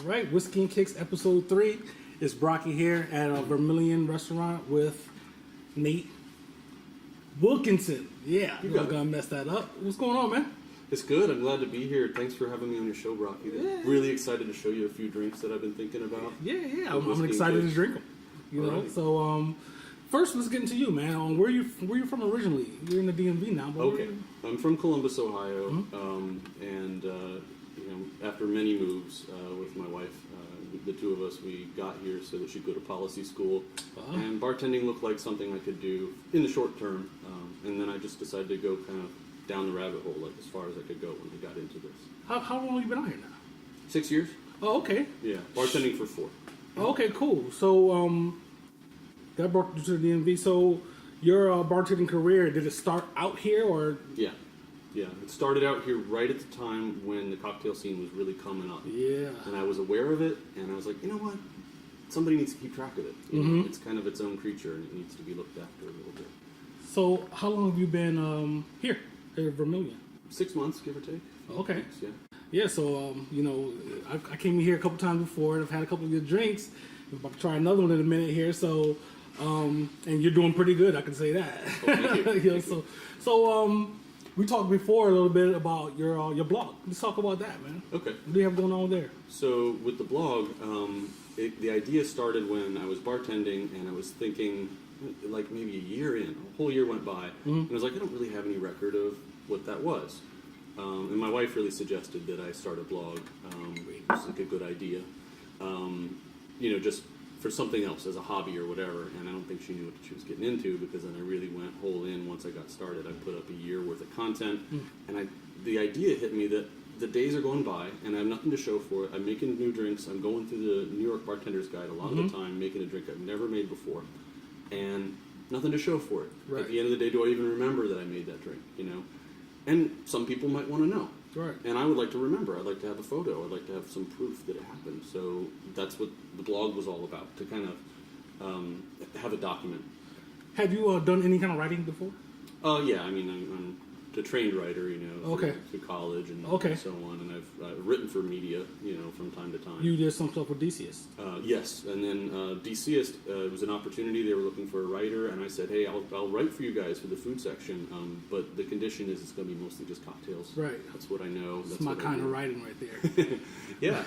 right, Whiskey and Kicks episode 3. It's Brocky here at a Vermillion Restaurant with Nate Wilkinson. Yeah, I'm gonna mess that up. What's going on, man? It's good. I'm glad to be here. Thanks for having me on your show, Brocky. Yeah. Really excited to show you a few drinks that I've been thinking about. Yeah. I'm excited to drink them. You know. Right. So, first, let's get into you, man. Where you from originally? You're in the DMV now. But Okay. I'm from Columbus, Ohio, and after many moves with my wife, the two of us, we got here so that she'd go to policy school, and bartending looked like something I could do in the short term, and then I just decided to go kind of down the rabbit hole, like as far as I could go when I got into this. How long have you been out here now? 6 years. Oh, okay. Yeah, bartending for 4. Okay, cool. So, that brought you to the DMV. So, your bartending career, did it start out here or? Yeah. It started out here right at the time when the cocktail scene was really coming up. Yeah. And I was aware of it, and I was like, you know what? Somebody needs to keep track of it. You know, it's kind of its own creature, and it needs to be looked after a little bit. So, how long have you been here at Vermillion? 6 months, give or take. Okay. Weeks, yeah. Yeah, so, I came here a couple times before, and I've had a couple of good drinks. I'm about to try another one in a minute here, so, and you're doing pretty good, I can say that. Oh, thank you. So, we talked before a little bit about your blog. Let's talk about that, man. Okay. What do you have going on there? So, with the blog, the idea started when I was bartending, and I was thinking, like maybe a year in, a whole year went by, and I was like, I don't really have any record of what that was. And my wife really suggested that I start a blog. It was like a good idea. Just for something else, as a hobby or whatever. And I don't think she knew what she was getting into, because then I really went whole in once I got started. I put up a year worth of content, and the idea hit me that the days are going by, and I have nothing to show for it. I'm making new drinks. I'm going through the New York Bartender's Guide a lot of the time, making a drink I've never made before, and nothing to show for it. Right. At the end of the day, do I even remember that I made that drink? And some people might want to know. Right. And I would like to remember. I'd like to have a photo. I'd like to have some proof that it happened. So that's what the blog was all about, to kind of have a document. Have you done any kind of writing before? Yeah, I mean, I'm a trained writer, through college and so on. And I've written for media, from time to time. You did some stuff with DCS. Yes, and then DCS was an opportunity. They were looking for a writer, and I said, hey, I'll write for you guys for the food section, but the condition is it's going to be mostly just cocktails. Right. That's what I know. That's my kind of writing right there. Yeah.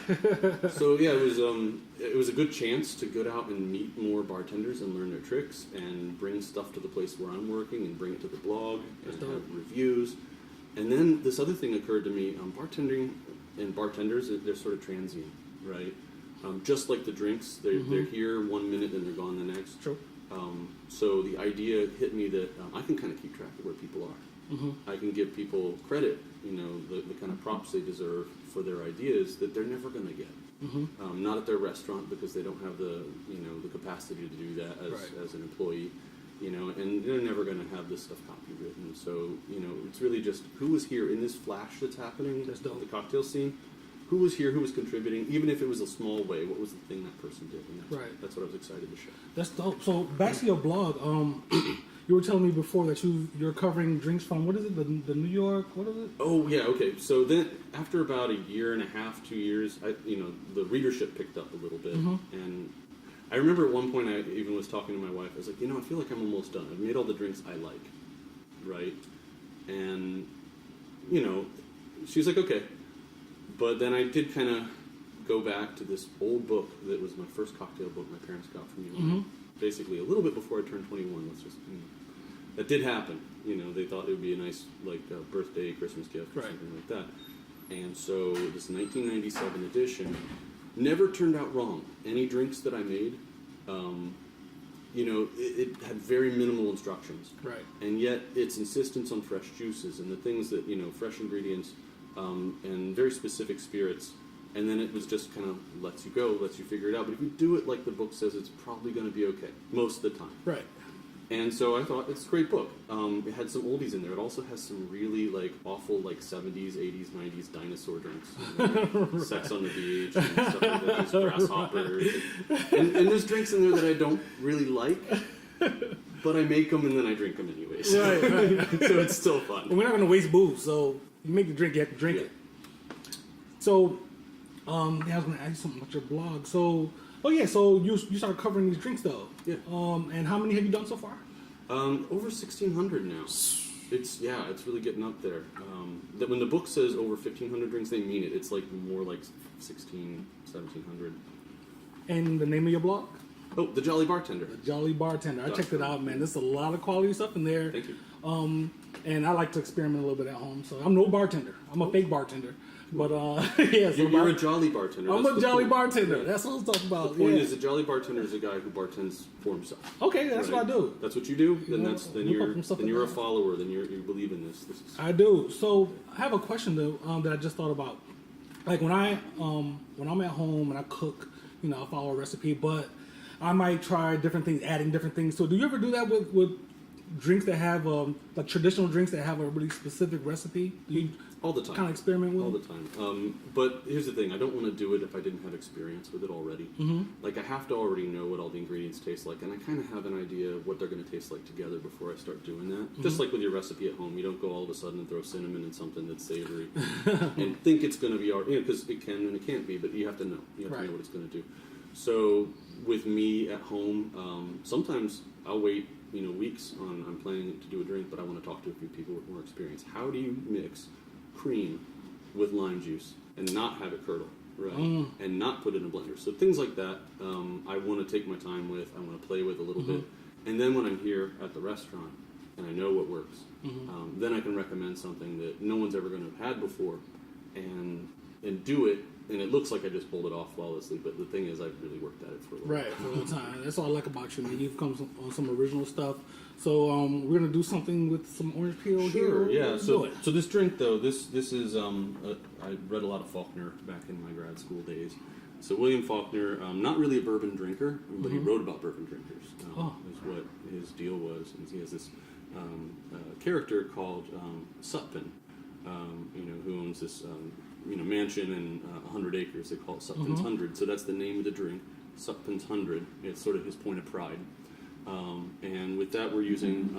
So yeah, it was a good chance to get out and meet more bartenders and learn their tricks and bring stuff to the place where I'm working and bring it to the blog and have reviews. And then this other thing occurred to me: bartending and bartenders, they're sort of transient, right? Just like the drinks, they're here 1 minute and they're gone the next. True. So the idea hit me that I can kind of keep track of where people are. I can give people credit, the kind of props they deserve for their ideas that they're never going to get. Not at their restaurant, because they don't have the capacity to do that as an employee. And they're never going to have this stuff copywritten. So, it's really just who was here in this flash that's happening, the cocktail scene. Who was here, who was contributing, even if it was a small way, what was the thing that person did? And that's what I was excited to show. That's dope. So, back to your blog, you were telling me before that you're covering drinks from, what is it, the New York, what is it? Oh, yeah, okay. So then, after about a year and a half, 2 years, the readership picked up a little bit. And I remember at one point I even was talking to my wife. I was like, I feel like I'm almost done. I've made all the drinks I like, right? And, she was like, okay. But then I did kind of go back to this old book that was my first cocktail book my parents got for me. Basically, a little bit before I turned 21. That did happen. They thought it would be a nice, birthday, Christmas gift or something like that. And so this 1997 edition never turned out wrong. Any drinks that I made, it had very minimal instructions. Right. And yet its insistence on fresh juices and the things that, fresh ingredients and very specific spirits. And then it was just kind of lets you go, lets you figure it out. But if you do it like the book says, it's probably going to be okay most of the time. Right. And so I thought, it's a great book. It had some oldies in there. It also has some really awful 70s, 80s, 90s dinosaur drinks. Sex on the Beach and stuff like that. These grasshoppers. And there's drinks in there that I don't really like, but I make them and then I drink them anyways. Right. So it's still fun. Well, we're not going to waste booze, so you make the drink, you have to drink it. So Yeah, I was going to ask you something about your blog. So, so you started covering these drinks though. Yeah. And how many have you done so far? Over 1,600 now. It's really getting up there. That when the book says over 1,500 drinks, they mean it. It's like more like 1,700. And the name of your blog? Oh, the Jolly Bartender. The Jolly Bartender. I checked it out, man. There's a lot of quality stuff in there. Thank you. And I like to experiment a little bit at home. So I'm no bartender. I'm a fake bartender. But yeah, so You're a Jolly Bartender. I'm That's a Jolly point. Bartender. Yeah. That's what I'm talking about. The point yeah. is, a Jolly Bartender is a guy who bartends for himself. Okay, that's Right? what I do. That's what you do. Then know, then look up some stuff you're a like that. follower. Then you believe in this. I do. So I have a question though that I just thought about. Like when I'm at home and I cook, I follow a recipe, but I might try different things, adding different things. So do you ever do that with drinks that have like traditional drinks that have a really specific recipe? Do you All the time. kind of experiment with All it? the time. But here's the thing: I don't want to do it if I didn't have experience with it already. Mm-hmm. Like I have to already know what all the ingredients taste like, and I kind of have an idea of what they're going to taste like together before I start doing that. Mm-hmm. Just like with your recipe at home, you don't go all of a sudden and throw cinnamon in something that's savory and think it's going to be because it can and it can't be, but you have to know. You have to Right. know what it's going to do. So with me at home, sometimes I'll wait. Weeks on I'm planning to do a drink, but I want to talk to a few people with more experience. How do you mix cream with lime juice and not have it curdle, right? And not put it in a blender. So things like that, I want to take my time with. I want to play with a little bit, and then when I'm here at the restaurant and I know what works, then I can recommend something that no one's ever going to have had before, and do it. And it looks like I just pulled it off flawlessly, but the thing is, I've really worked at it for a little Right, for a long time. That's what I like about you, man. You've come on some original stuff. So we're gonna do something with some orange peel here. Sure, yeah. Let's do it. So this drink, though, this is I read a lot of Faulkner back in my grad school days. So William Faulkner, not really a bourbon drinker, but he wrote about bourbon drinkers. Is what his deal was, and he has this character called Sutphin, who owns this mansion and 100 acres. They call it Sutphin's 100. So that's the name of the drink, Sutphin's 100. It's sort of his point of pride. And with that, we're using,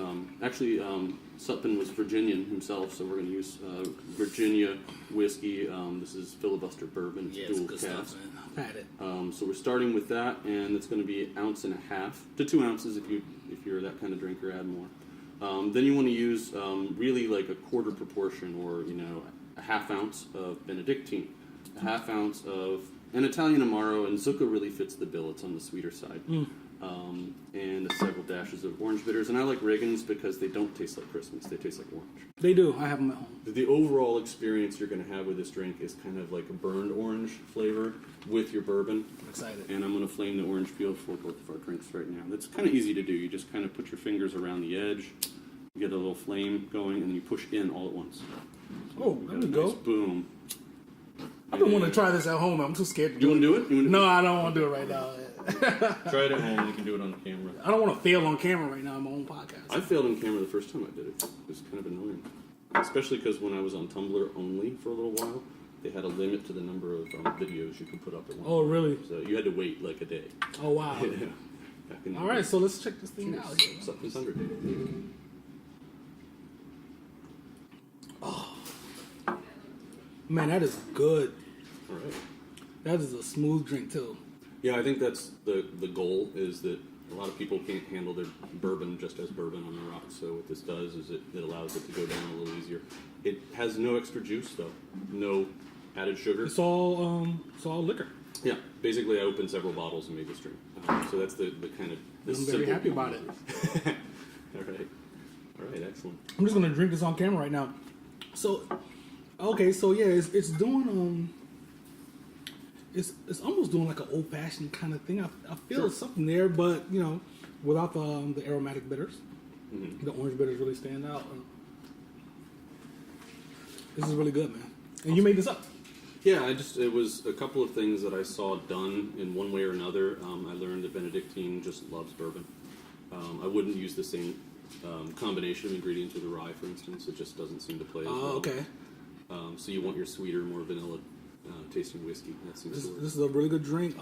Sutphin was Virginian himself, so we're going to use Virginia whiskey. This is filibuster bourbon, Yeah, it's dual good cask. stuff, man. I've had it. So we're starting with that, and it's going to be 1.5 ounces to 2 ounces if you're that kind of drinker. Add more. Then you want to use really like a quarter proportion, or a half ounce of Benedictine, a half ounce of an Italian Amaro, and Zucca really fits the bill. It's on the sweeter side. And several dashes of orange bitters. And I like Riggins because they don't taste like Christmas. They taste like orange. They do. I have them at home. The overall experience you're going to have with this drink is kind of like a burned orange flavor with your bourbon. I'm excited. And I'm going to flame the orange peel for both of our drinks right now. That's kind of easy to do. You just kind of put your fingers around the edge, you get a little flame going, and then you push in all at once. Oh, there we Nice go. boom. I've been wanting to try this at home. I'm too scared to do You want to do it? You wanna No, I don't want to do it right now. Try it at home. You can do it on camera. I don't want to fail on camera right now on my own podcast. I failed on camera the first time I did it. It was kind of annoying. Especially because when I was on Tumblr only for a little while, they had a limit to the number of videos you could put up at once. Oh, really? So you had to wait like a day. Oh, wow. Yeah. Back in the All right, so let's check this thing out. Cheers. Something's 100. Man, that is good. All right. That is a smooth drink, too. Yeah, I think that's the goal, is that a lot of people can't handle their bourbon just as bourbon on the rocks. So what this does is it allows it to go down a little easier. It has no extra juice, though. No added sugar. It's all liquor. Yeah, basically I opened several bottles and made this drink. So that's the kind of the I'm very simple happy about it. All right, excellent. I'm just gonna drink this on camera right now. So, okay, so yeah, it's doing it's almost doing like an old fashioned kind of thing. I feel something there, but without the aromatic bitters, the orange bitters really stand out. This is really good, man. And you made this up. Yeah, it was a couple of things that I saw done in one way or another. I learned that Benedictine just loves bourbon. I wouldn't use the same combination of ingredients with a rye, for instance. It just doesn't seem to play as well. Okay. So you want your sweeter, more vanilla tasting whiskey. That seems This to work. is a really good drink.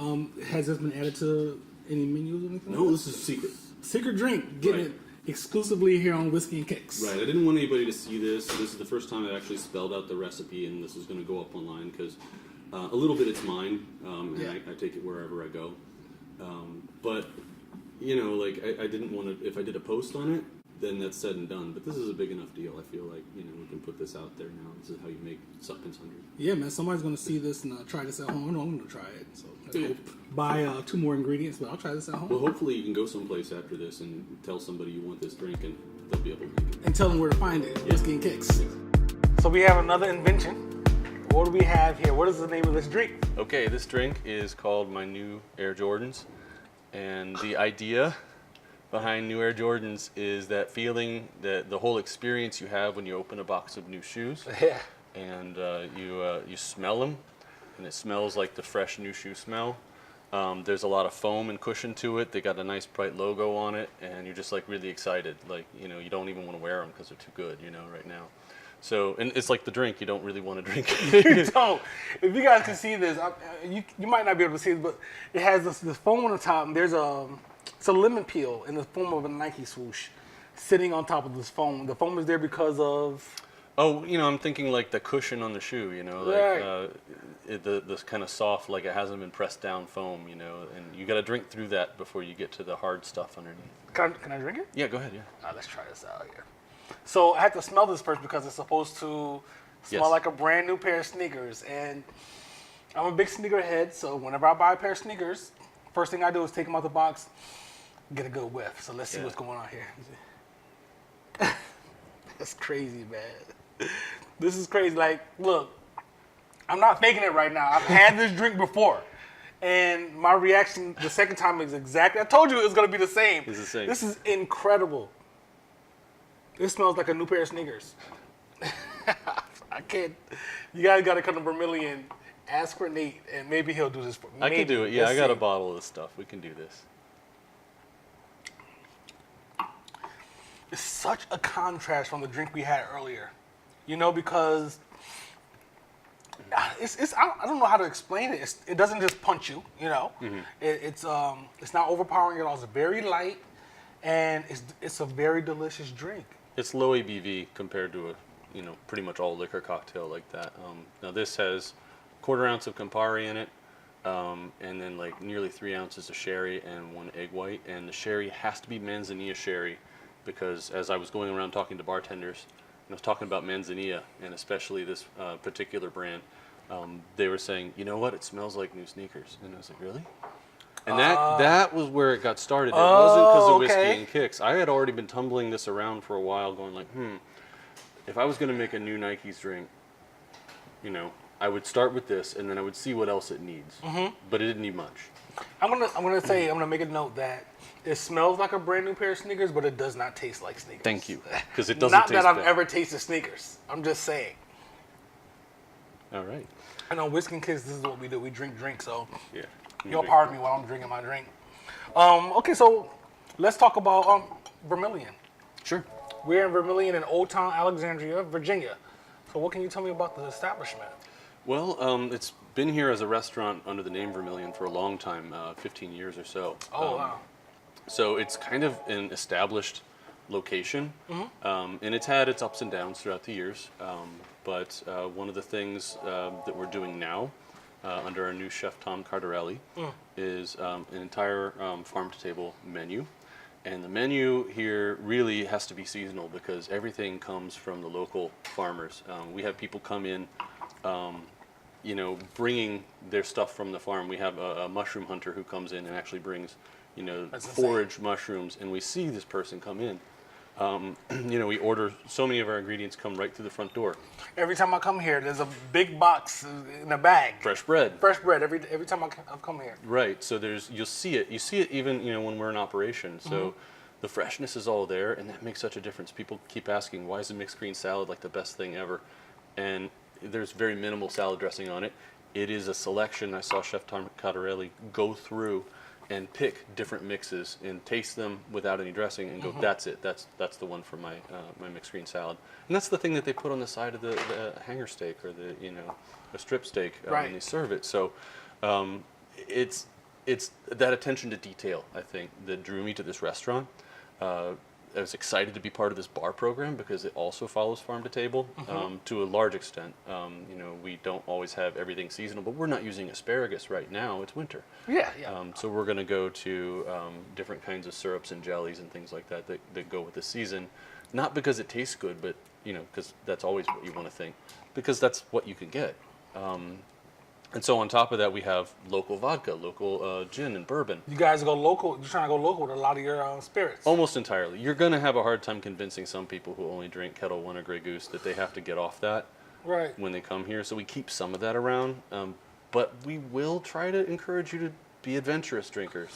Has this been added to any menus or anything? No, this is a secret. Secret drink. Get Right. it exclusively here on Whiskey and Kicks. Right, I didn't want anybody to see this. This is the first time I actually spelled out the recipe, and this is going to go up online because A little bit it's mine, and Yeah. I take it wherever I go. But you know, like I didn't want to. If I did a post on it, then that's said and done. But this is a big enough deal. I feel like we can put this out there now. This is how you make Suppins 100. Yeah, man. Somebody's gonna see this and try this at home. I know I'm gonna try it. So Yeah. buy 2 more ingredients, but I'll try this at home. Well, hopefully you can go someplace after this and tell somebody you want this drink, and they'll be able to make it. And tell them where to find it. Whiskey and Kicks. So we have another invention. What do we have here? What is the name of this drink? Okay, this drink is called my new Air Jordans, and the idea behind new Air Jordans is that feeling, that the whole experience you have when you open a box of new shoes, Yeah. and you smell them, and it smells like the fresh new shoe smell. There's a lot of foam and cushion to it. They got a nice bright logo on it, and you're just like really excited. Like you don't even want to wear them because they're too good. Right now. So, and it's like the drink, you don't really want to drink it. You don't. If you guys can see this, you might not be able to see it, but it has this foam on the top, and there's it's a lemon peel in the form of a Nike swoosh sitting on top of this foam. The foam is there because of... Oh, I'm thinking like the cushion on the shoe, Right. This kind of soft, like it hasn't been pressed down foam, and you got to drink through that before you get to the hard stuff underneath. Can I drink it? Yeah, go ahead, yeah. All right, let's try this out here. So I have to smell this first because it's supposed to smell Yes. like a brand new pair of sneakers. And I'm a big sneakerhead, so whenever I buy a pair of sneakers, first thing I do is take them out the box, get a good whiff. So let's see Yeah. what's going on here. That's crazy, man. This is crazy. Like, look, I'm not faking it right now. I've had this drink before. And my reaction the second time is exactly, I told you it was going to be the same. It's the same. This is incredible. It smells like a new pair of sneakers. I can't. You guys got to come to Vermillion, ask for Nate, and maybe he'll do this for me. I can do it, yeah. Let's I got a see. bottle of this stuff. We can do this. It's such a contrast from the drink we had earlier. Because I don't know how to explain it. It doesn't just punch you, Mm-hmm. It's not overpowering at all. It's very light, and it's a very delicious drink. It's low ABV compared to pretty much all liquor cocktail like that. Now this has 1/4 ounce of Campari in it, and then like nearly 3 ounces of sherry and 1 egg white. And the sherry has to be Manzanilla sherry, because as I was going around talking to bartenders, and I was talking about Manzanilla, and especially this particular brand, they were saying, you know what, it smells like new sneakers. And I was like, really? And that was where it got started. It wasn't because of whiskey okay. and kicks. I had already been tumbling this around for a while, going like, if I was going to make a new Nikes drink, I would start with this, and then I would see what else it needs. Mm-hmm. But it didn't need much. I'm gonna make a note that it smells like a brand new pair of sneakers, but it does not taste like sneakers. Thank you, because it doesn't Not taste that I've bad. ever tasted sneakers. I'm just saying. All right. I know Whiskey and Kicks, this is what we do. We drink drinks, so Yeah. you'll pardon me while I'm drinking my drink. Okay, so let's talk about Vermillion. Sure. We're in Vermillion in Old Town Alexandria, Virginia. So what can you tell me about the establishment? Well, it's been here as a restaurant under the name Vermillion for a long time, 15 years or so. Oh, wow. So it's kind of an established location, and it's had its ups and downs throughout the years. But one of the things that we're doing now, under our new chef Tom Cardarelli, is an entire farm-to-table menu. And the menu here really has to be seasonal because everything comes from the local farmers. We have people come in, bringing their stuff from the farm. We have a mushroom hunter who comes in and actually brings, That's foraged mushrooms, and we see this person come in. We order so many of our ingredients come right through the front door. Every time I come here, there's a big box in a bag. Fresh bread. Fresh bread every time I've come here. Right. So you'll see it. You see it even when we're in operation. So the freshness is all there, and that makes such a difference. People keep asking, why is a mixed green salad like the best thing ever? And there's very minimal salad dressing on it. It is a selection. I saw Chef Tom Cardarelli go through and pick different mixes and taste them without any dressing and go, that's it. That's the one for my my mixed green salad. And that's the thing that they put on the side of the hanger steak or the a strip steak when they serve it. So it's that attention to detail, I think, that drew me to this restaurant. I was excited to be part of this bar program because it also follows farm to table to a large extent. You know, we don't always have everything seasonal, but we're not using asparagus right now. It's winter. Yeah. So we're going to go to different kinds of syrups and jellies and things like that that go with the season. Not because it tastes good, but, you know, because that's always what you want to think. Because that's what you can get. And so on top of that, we have local vodka, local gin and bourbon. You guys go local. You're trying to go local with a lot of your spirits. Almost entirely. You're going to have a hard time convincing some people who only drink Kettle One or Grey Goose that they have to get off that when they come here. So we keep some of that around. But we will try to encourage you to be adventurous drinkers.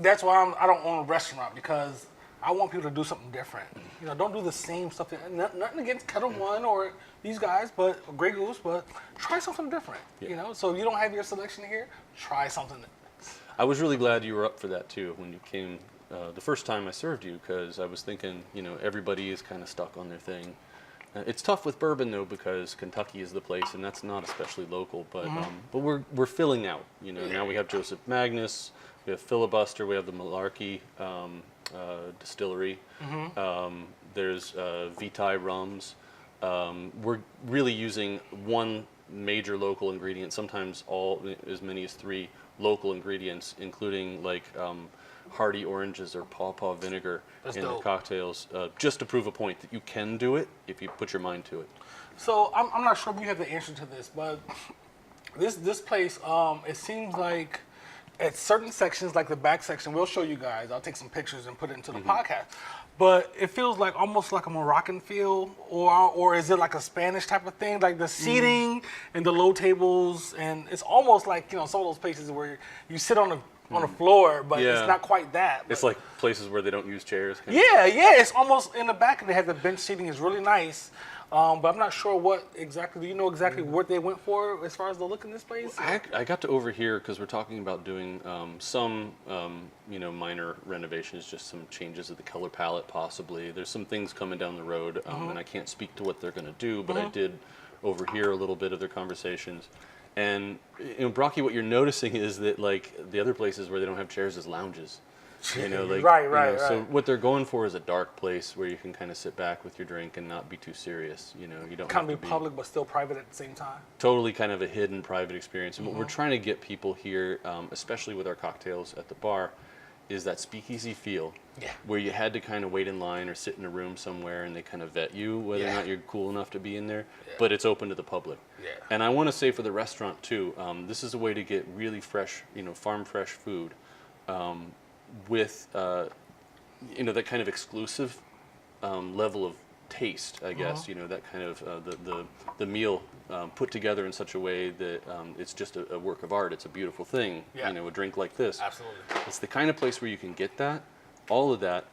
That's why I don't own a restaurant, because I want people to do something different. You know, don't do the same stuff. Nothing against Kettle One or these guys, but Grey Goose, but try something different. Yeah. You know, so if you don't have your selection here, try something. I was really glad you were up for that too when you came the first time I served you, because I was thinking, you know, everybody is kind of stuck on their thing. It's tough with bourbon though, because Kentucky is the place, and that's not especially local. But but we're filling out. You know, now we have Joseph Magnus, we have Filibuster, we have the Malarkey distillery. There's Vitae rums. We're really using one major local ingredient, sometimes as many as 3 local ingredients, including like hardy oranges or pawpaw vinegar in the cocktails, just to prove a point that you can do it if you put your mind to it. So I'm not sure if you have the answer to this, but this place, it seems like at certain sections, like the back section, we'll show you guys. I'll take some pictures and put it into the podcast. But it feels like almost like a Moroccan feel, or is it like a Spanish type of thing? Like the seating and the low tables, and it's almost like, you know, some of those places where you sit on the floor, but it's not quite that. It's like places where they don't use chairs. Yeah, it's almost in the back, and they have the bench seating is really nice. But I'm not sure what exactly. Do you know exactly what they went for as far as the look in this place? I got to overhear, because we're talking about doing some, you know, minor renovations, just some changes of the color palette possibly. There's some things coming down the road, and I can't speak to what they're going to do, but I did overhear a little bit of their conversations. And, you know, Brocky, what you're noticing is that, like, the other places where they don't have chairs is lounges. You know, like, right. So what they're going for is a dark place where you can kind of sit back with your drink and not be too serious. You know, you don't Kind have of to be public, but still private at the same time. Totally kind of a hidden private experience. And what we're trying to get people here, especially with our cocktails at the bar, is that speakeasy feel, where you had to kind of wait in line or sit in a room somewhere and they kind of vet you whether or not you're cool enough to be in there, but it's open to the public. And I want to say for the restaurant too, this is a way to get really fresh, you know, farm fresh food with, you know, that kind of exclusive level of taste, I guess, you know, that kind of the meal put together in such a way that it's just a work of art. It's a beautiful thing, you know, a drink like this. Absolutely. It's the kind of place where you can get that, all of that,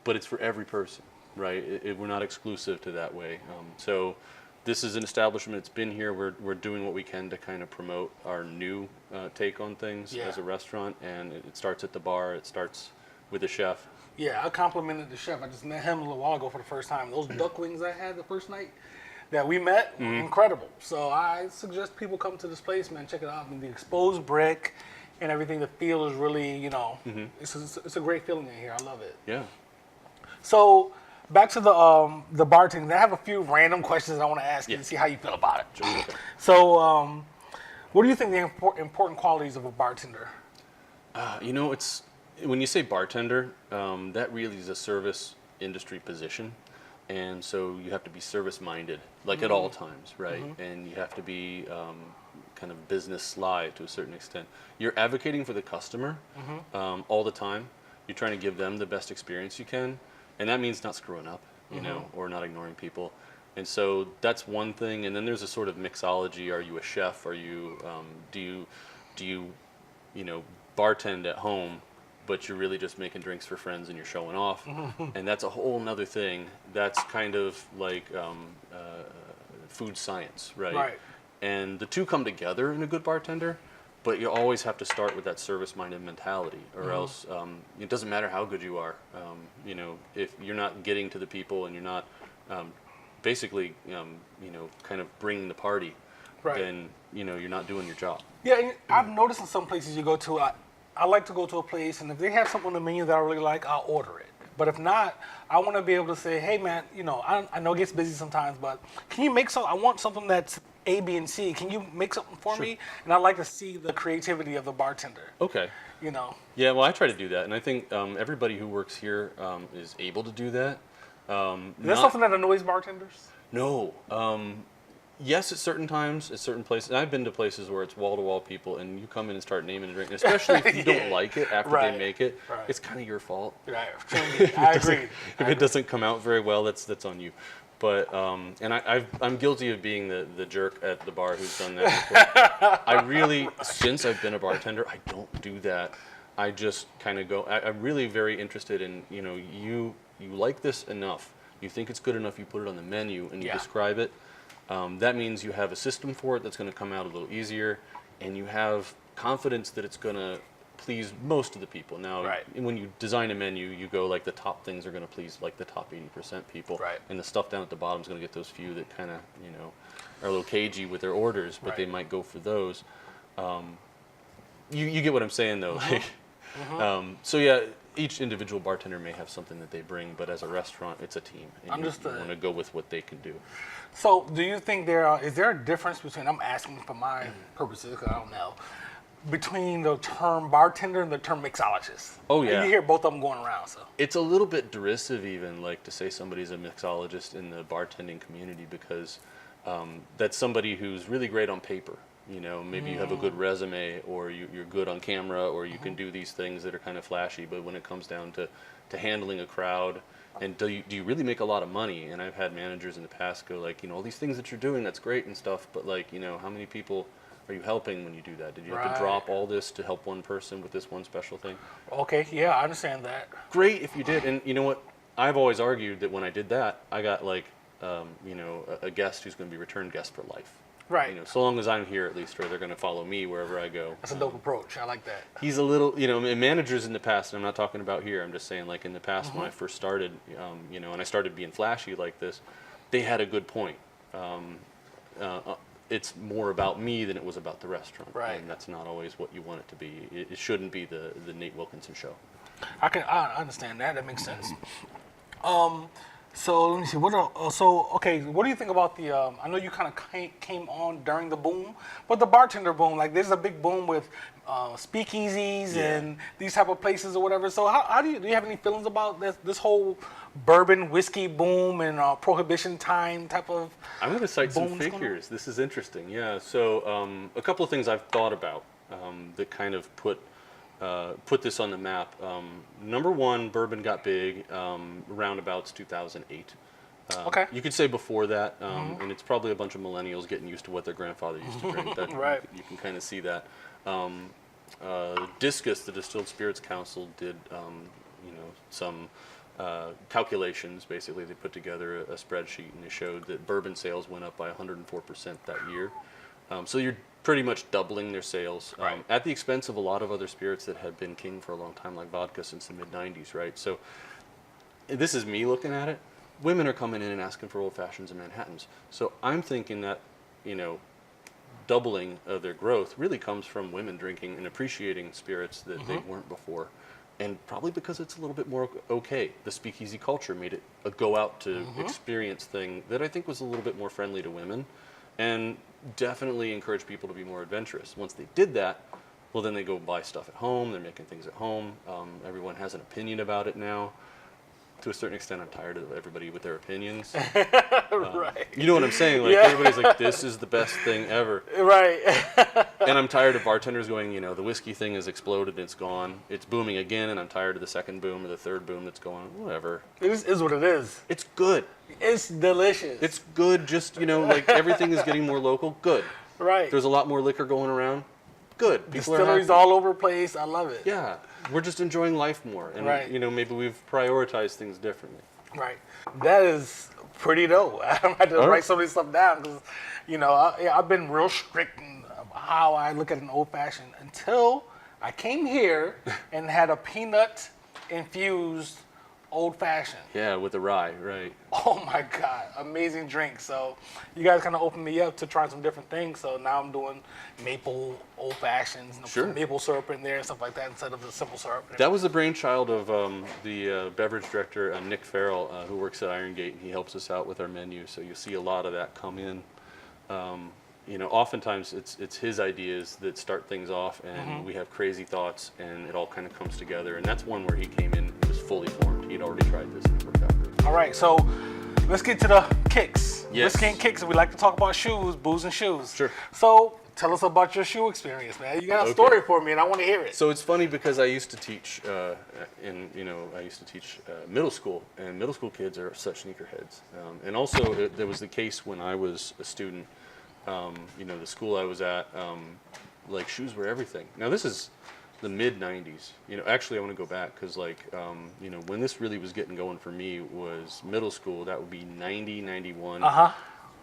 but it's for every person, right? We're not exclusive to that way. So this is an establishment. It's been here. We're doing what we can to kind of promote our new take on things as a restaurant, and it starts at the bar. It starts with the chef. Yeah, I complimented the chef. I just met him a little while ago for the first time. Those duck wings I had the first night that we met were incredible. So I suggest people come to this place, man. Check it out. I mean, the exposed brick and everything. The feel is really, you know, it's a great feeling in here. I love it. Yeah. So back to the bartending. I have a few random questions I want to ask you and see how you feel about it. Sure. So, what do you think the important qualities of a bartender? You know, it's when you say bartender, that really is a service industry position, and so you have to be service-minded, like at all times, right? And you have to be kind of business sly to a certain extent. You're advocating for the customer all the time. You're trying to give them the best experience you can, and that means not screwing up, you know, or not ignoring people. And so that's one thing. And then there's a sort of mixology. Are you a chef? Are you do you you know, bartend at home, but you're really just making drinks for friends and you're showing off? And that's a whole nother thing. That's kind of like food science, right? And the two come together in a good bartender, but you always have to start with that service-minded mentality, or else it doesn't matter how good you are. You know, if you're not getting to the people and you're not basically, you know, kind of bringing the party, then, you know, you're not doing your job. Yeah, and I've noticed in some places you go to, I like to go to a place, and if they have something on the menu that I really like, I'll order it. But if not, I want to be able to say, hey man, I know it gets busy sometimes, but can you make I want something that's A, B, and C. Can you make something for me? And I'd like to see the creativity of the bartender. Okay. Yeah, well, I try to do that, and I think everybody who works here is able to do that. Is that something that annoys bartenders? No. Yes, at certain times, at certain places. And I've been to places where it's wall-to-wall people, and you come in and start naming and drinking, especially if you don't like it after they make it. Right. It's kind of your fault. Right. I agree. If it doesn't come out very well, that's on you. But and I'm guilty of being the jerk at the bar who's done that before. I really, since I've been a bartender, I don't do that. I just kind of go. I'm really very interested in you like this enough. You think it's good enough. You put it on the menu and you describe it. That means you have a system for it that's going to come out a little easier, and you have confidence that it's going to please most of the people. Now, when you design a menu, you go like the top things are going to please like the top 80% people, and the stuff down at the bottom is going to get those few that kind of are a little cagey with their orders, but they might go for those. You get what I'm saying though. So yeah, each individual bartender may have something that they bring, but as a restaurant, it's a team. And you want to go with what they can do. So, do you think is there a difference between? I'm asking for my purposes because I don't know. Between the term bartender and the term mixologist. Oh yeah. You hear both of them going around. So it's a little bit derisive, even like to say somebody's a mixologist in the bartending community, because that's somebody who's really great on paper. Maybe you have a good resume, or you're good on camera, or you can do these things that are kind of flashy. But when it comes down to handling a crowd, and do you really make a lot of money? And I've had managers in the past go like, all these things that you're doing, that's great and stuff, but like, how many people are you helping when you do that? Did you have to drop all this to help one person with this one special thing? Okay, yeah, I understand that. Great if you did. And you know what? I've always argued that when I did that, I got like, a guest who's going to be return guest for life. Right. So long as I'm here at least, or they're going to follow me wherever I go. That's a dope approach. I like that. He's a little, and managers in the past, and I'm not talking about here, I'm just saying like in the past when I first started, and I started being flashy like this, they had a good point. It's more about me than it was about the restaurant. Right. And that's not always what you want it to be. It shouldn't be the Nate Wilkinson show. I understand that. That makes sense. So let me see. What do you think about the? I know you kind of came on during the boom, but the bartender boom, like there's a big boom with speakeasies and these type of places or whatever. So how do you have any feelings about this whole bourbon whiskey boom and prohibition time type of? I'm going to cite some figures. This is interesting. Yeah. So a couple of things I've thought about that kind of put this on the map. Number one, bourbon got big roundabouts 2008. Okay. You could say before that, and it's probably a bunch of millennials getting used to what their grandfather used to drink. Right. You can kind of see that. Discus, the Distilled Spirits Council, did some calculations. Basically, they put together a spreadsheet, and they showed that bourbon sales went up by 104% that year. So you're pretty much doubling their sales at the expense of a lot of other spirits that had been king for a long time, like vodka since the mid-90s, right? So this is me looking at it. Women are coming in and asking for old fashions and Manhattans. So I'm thinking that, doubling of their growth really comes from women drinking and appreciating spirits that they weren't before. And probably because it's a little bit more okay. The speakeasy culture made it a go out to experience thing that I think was a little bit more friendly to women. And definitely encourage people to be more adventurous. Once they did that, well, then they go buy stuff at home. They're making things at home. Everyone has an opinion about it now. To a certain extent, I'm tired of everybody with their opinions. Right. You know what I'm saying? Like everybody's like, "This is the best thing ever." Right. And I'm tired of bartenders going, the whiskey thing has exploded and it's gone. It's booming again, and I'm tired of the second boom or the third boom that's going. Whatever. It is what it is. It's good. It's delicious. It's good. Just like everything is getting more local. Good. Right. There's a lot more liquor going around. Good. People Distilleries all over the place. I love it. Yeah. We're just enjoying life more. And, maybe we've prioritized things differently. Right. That is pretty dope. I had to write some of this stuff down because, I've been real strict in how I look at an old fashioned until I came here and had a peanut infused old fashioned. Yeah, with the rye, right. Oh my God, amazing drink. So you guys kind of opened me up to try some different things. So now I'm doing maple old fashions, and Sure. some maple syrup in there and stuff like that instead of the simple syrup. That was the brainchild of the beverage director, Nick Farrell, who works at Iron Gate, and he helps us out with our menu. So you'll see a lot of that come in. Oftentimes it's his ideas that start things off, and we have crazy thoughts, and it all kind of comes together. And that's one where he came in and was fully formed. He'd already tried this and it worked out good. All right, so let's get to the kicks. Yes. Let's get kicks. We like to talk about shoes, booze, and shoes. Sure. So tell us about your shoe experience, man. You got a Okay. story for me, and I want to hear it. So it's funny because I used to teach middle school, and middle school kids are such sneakerheads. And also there was the case when I was a student. The school I was at, like shoes were everything. Now this is the mid '90s. Actually I want to go back because when this really was getting going for me was middle school. That would be 90, 91.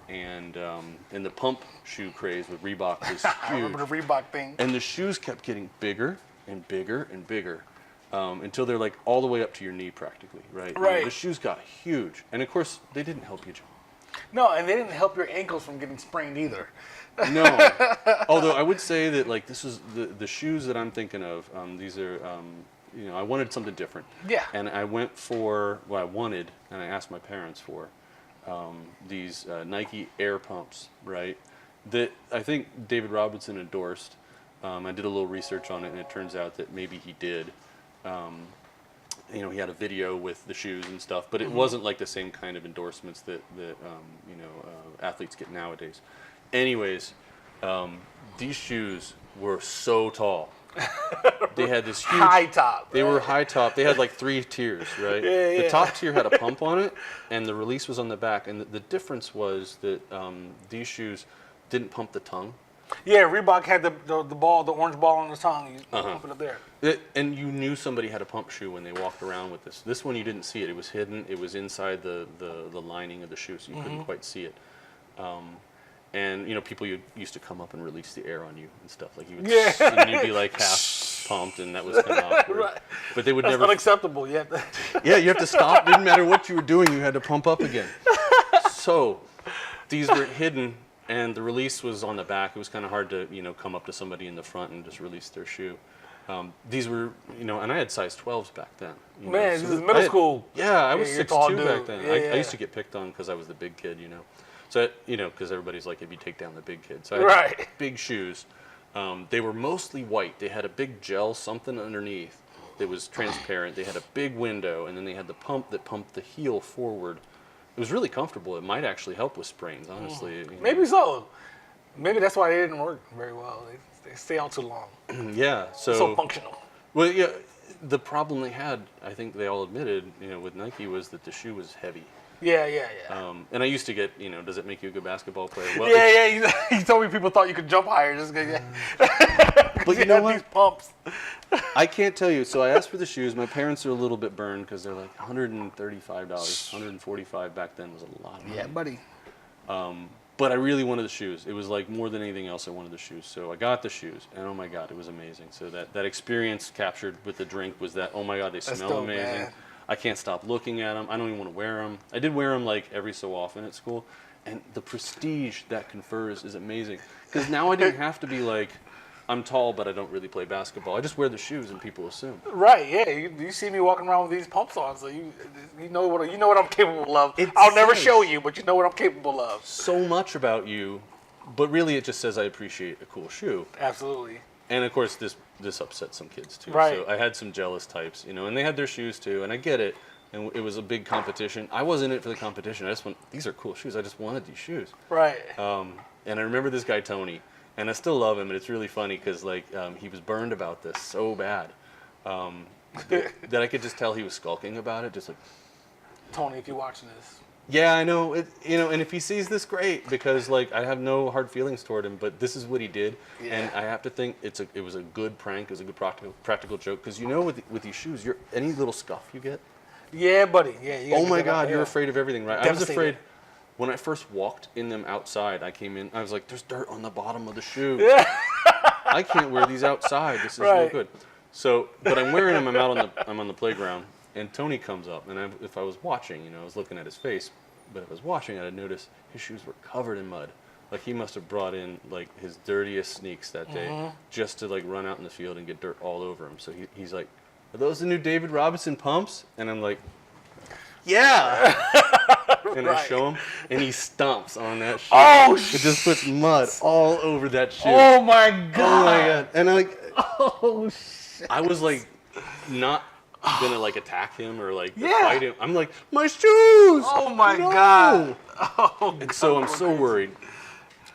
And the pump shoe craze with Reebok was huge. I remember the Reebok thing. And the shoes kept getting bigger and bigger and bigger until they're like all the way up to your knee practically, right? Right. The shoes got huge. And of course, they didn't help you, John. No, and they didn't help your ankles from getting sprained either. No. Although I would say that like this is the shoes that I'm thinking of. These are, I wanted something different. Yeah. And I went for what I wanted, and I asked my parents for these Nike Air Pumps, right? That I think David Robinson endorsed. I did a little research on it, and it turns out that maybe he did. He had a video with the shoes and stuff, but it wasn't like the same kind of endorsements that athletes get nowadays. Anyways, these shoes were so tall. They had this huge High top. They were high top. They had like 3 tiers, right? Yeah. The top tier had a pump on it, and the release was on the back. And the difference was that these shoes didn't pump the tongue. Yeah, Reebok had the ball, the orange ball on the tongue. You pump it up there. And you knew somebody had a pump shoe when they walked around with this. This one you didn't see it. It was hidden. It was inside the lining of the shoe, so you couldn't quite see it. And people used to come up and release the air on you and stuff. Like and you'd be like half pumped, and that was kind of awkward. Right. But they would That's never. unacceptable. Yeah. Yeah, you have to stop. Didn't matter what you were doing, you had to pump up again. So these were hidden, and the release was on the back. It was kind of hard to come up to somebody in the front and just release their shoe. These were and I had size 12s back then. Man, this is middle school. Yeah, I was you're a tall 6'2" back dude. then. Yeah, I used to get picked on because I was the big kid, So because everybody's like, if you take down the big kid. So I had Right. big shoes. They were mostly white. They had a big gel something underneath that was transparent. They had a big window, and then they had the pump that pumped the heel forward. It was really comfortable. It might actually help with sprains, honestly. Maybe so. Maybe that's why they didn't work very well. They stay out too long. Yeah. So functional. Well, yeah. The problem they had, I think they all admitted, with Nike, was that the shoe was heavy. Yeah. And I used to get, does it make you a good basketball player? Well, Yeah. You told me people thought you could jump higher just because But you had these pumps. I can't tell you. So I asked for the shoes. My parents are a little bit burned because they're like $135, $145 back then was a lot of money. Yeah, buddy. But I really wanted the shoes. It was like more than anything else, I wanted the shoes. So I got the shoes, and oh my God, it was amazing. So that experience captured with the drink was that, oh my God, they smell dope, amazing. man. I can't stop looking at them. I don't even want to wear them. I did wear them like every so often at school, and the prestige that confers is amazing. Because now I didn't have to be like, I'm tall, but I don't really play basketball. I just wear the shoes, and people assume. Right, yeah. You see me walking around with these pumps on, so you know what I'm capable of. It I'll never says- show you, but you know what I'm capable of. So much about you, but really it just says I appreciate a cool shoe. Absolutely. And of course this upset some kids too. Right. So I had some jealous types, and they had their shoes too, and I get it. And it was a big competition. I wasn't in it for the competition. I just went, these are cool shoes. I just wanted these shoes. Right. And I remember this guy Tony, and I still love him. And it's really funny because he was burned about this so bad that I could just tell he was skulking about it. Just like, Tony, if you're watching this. yeah, I know it. And if he sees this, great, because I have no hard feelings toward him. But this is what he did, and I have to think it was a good prank. It was a good practical joke because with these shoes, any little scuff you get. Yeah, buddy. Yeah. You gotta Oh get my that out, God, yeah. you're afraid of everything, right? I was Devastated. afraid when I first walked in them outside. I came in, I was like, "There's dirt on the bottom of the shoe. I can't wear these outside. This is no Right. good." So, but I'm wearing them. I'm on the playground, And Tony comes up, and if I was watching, you know, I was looking at his face, but if I was watching, I'd notice his shoes were covered in mud. Like he must have brought in like his dirtiest sneaks that day just to like run out in the field and get dirt all over him. So he's like, "Are those the new David Robinson pumps?" And I'm like, "Yeah." And I show him, and he stomps on that shoe. Oh, it just puts mud all over that shoe. Oh my god! Oh my god! And I'm like, Oh shit! I was like, not gonna like attack him or like Yeah. fight him. I'm like, my shoes! Oh my No!" god! Oh, And so I'm so worried,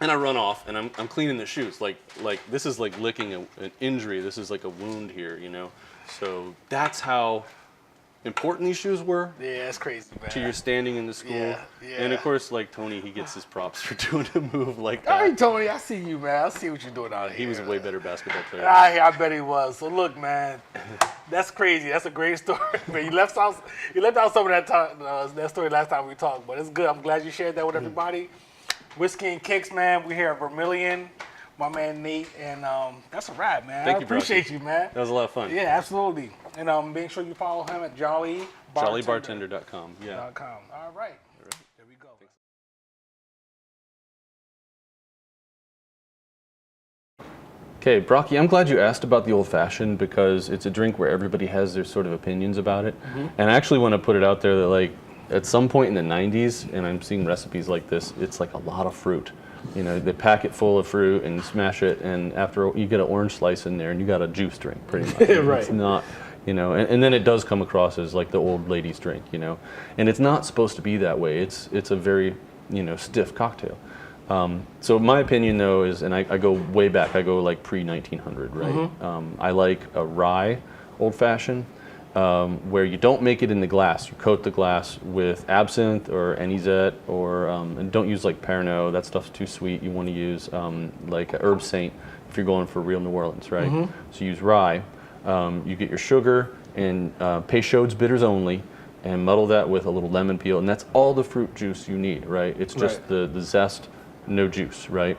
and I run off, and I'm cleaning the shoes. Like this is like licking an injury. This is like a wound here, you know. So that's how important these shoes were yeah, that's crazy, man. to your standing in the school. Yeah, And of yeah. course, like Tony, he gets his props for doing a move like All that. right, Tony, I see you, man. I see what you're doing out here. He was a way better basketball player. I bet he was. So look, man, that's crazy. That's a great story. Man, you left out some of that time, that story last time we talked, but it's good. I'm glad you shared that with everybody. Whiskey and Kicks, man. We're here at Vermillion. My man Nate, and that's a wrap, man. Thank I you, appreciate Brocky. you, man. That was a lot of fun. Yeah, absolutely. And make sure you follow him at Jolly JollyBartender.com. Yeah. .com. All right. There we go. Okay, Brocky, I'm glad you asked about the old fashioned because it's a drink where everybody has their sort of opinions about it. And I actually want to put it out there that like at some point in the 90s, and I'm seeing recipes like this, it's like a lot of fruit. You know, they pack it full of fruit and smash it, and after you get an orange slice in there and you got a juice drink pretty much. Right. It's not, you know, and then it does come across as like the old lady's drink, you know. And it's not supposed to be that way. It's a very, you know, stiff cocktail. So my opinion though is, and I go way back, I go like pre-1900, right? I like a rye old fashioned, where you don't make it in the glass. You coat the glass with absinthe or anisette, or and don't use like Pernod. That stuff's too sweet. You want to use like a Herb Saint if you're going for real New Orleans, right? So use rye. You get your sugar and Peychaud's bitters only, and muddle that with a little lemon peel, and that's all the fruit juice you need, right? It's just the zest, no juice, right?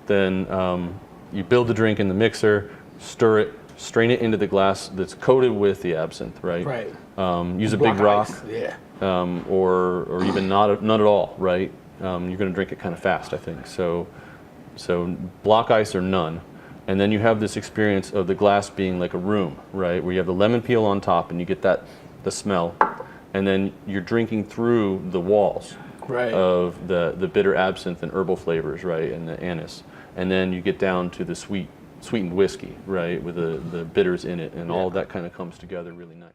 Then you build the drink in the mixer, stir it, strain it into the glass that's coated with the absinthe, right? Right. Use a big rock, Ice. Yeah. or even none at all, right? You're going to drink it kind of fast, I think. So block ice or none. And then you have this experience of the glass being like a room, right? Where you have the lemon peel on top and you get the smell. And then you're drinking through the walls of the bitter absinthe and herbal flavors, right? And the anise. And then you get down to the sweetened whiskey, right? With the bitters in it. And all that kind of comes together really nice.